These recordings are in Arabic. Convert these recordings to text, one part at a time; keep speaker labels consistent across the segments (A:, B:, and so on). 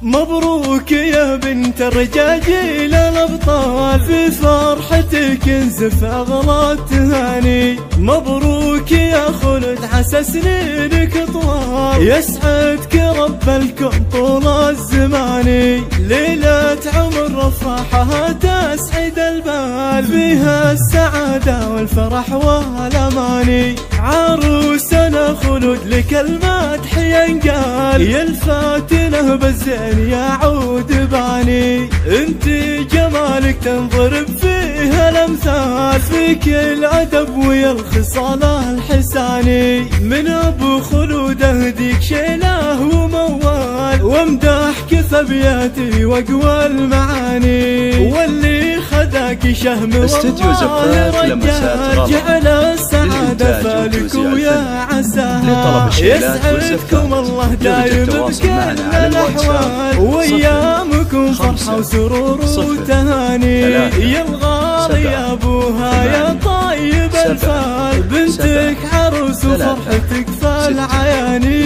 A: مبروك يا بنت الرجاجيل الأبطال، في فرحتك انزف أغلى التهاني. مبروك يا خلد عسى سنينك طوال، يسعدك رب الكون طول الزمان. ليلة عمر رفاحها تسعد البال، فيها السعادة والفرح والأمان. عروسنا خلود لك المدح ينقال، يا الفاتنة بالزين يعود باني. انت جمالك تنضرب فيها الامثال، فيك الادب ويا الخصال الحساني. من ابو خلود اهديك شيله وموال، وامدحك ثبياتي واقوى المعاني. واللي خذاك شهم والله رجال، جعل السعادة فالك ويا عساها. يسعدكم الله دايم بكل الأحوال، وأيامكم فرحة وسرور وتهاني. يا الغالي يا أبوها يا طيب الفال، بنتك عروس وفرحتك فالعياني.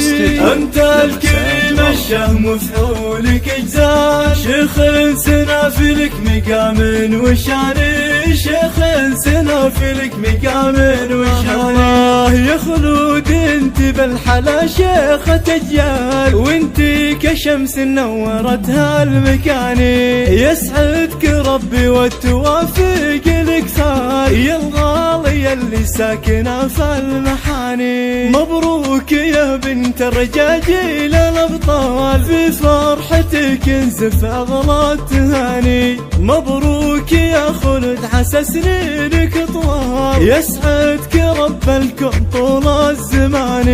A: أنت الكريم الشهم وفعولك اجزال، شيخ سنافلك مقام وشاني. شيخ سنافلك مقام وشاني. يا خلود انت بالحلا شيخة اجيال، وانت كشمس نورت هالمكاني. يسعدك ربي والتوافق لك ثال، يا الغالي اللي ساكنة في المحاني. مبروك يا بنت الرجاجيل الأبطال، في فرحتك انزف أغلى التهاني. مبروك يا خلد عسى سنينك طوال، يسعدك رب الكون طول الزمان.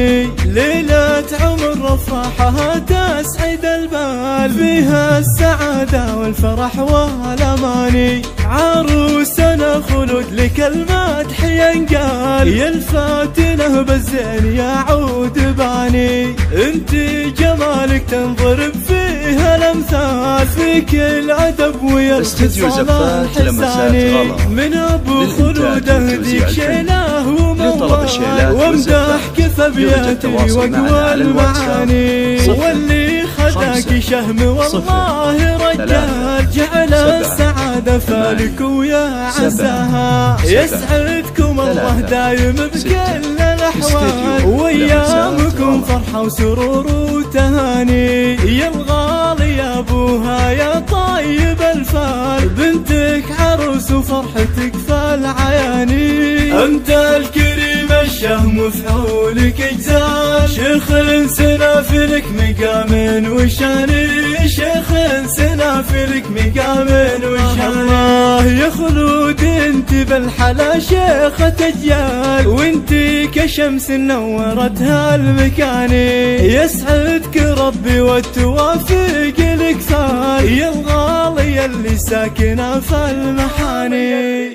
A: ليلة عمر رفاحها تسعد البال، فيها السعادة والفرح والأمان. عروسنا خلود لك المدح ينقال، يا الفاتنة بالزين يعود باني. انت جمالك تنضرب فيها الامثال، فيك الادب ويا الخصال الحساني. من ابو خلود اهديك شيله وموال، وامدحك ثبياتي واقوى المعاني. واللي خذاك شهم والله رجال، جعل السعادة فالك ويا عساها. يسعدكم الله دايم بكل الأحوال، وأيامكم فرحة وسرور وتهاني. يا الغالي يا أبوها يا طيب الفال، بنتك عروس وفرحتك فالعياني. أنت الكريم الشهم وفعولك اجزال، شيخ سنافلك مقام وشاني. شيخ سنافلك مقام وشاني. يا خلود انت بالحلا شيخة اجيال، وانت كشمس نورت هالمكاني. يسعدك ربي والتوافق لك ثال، يا الغالي اللي ساكنة في المحاني.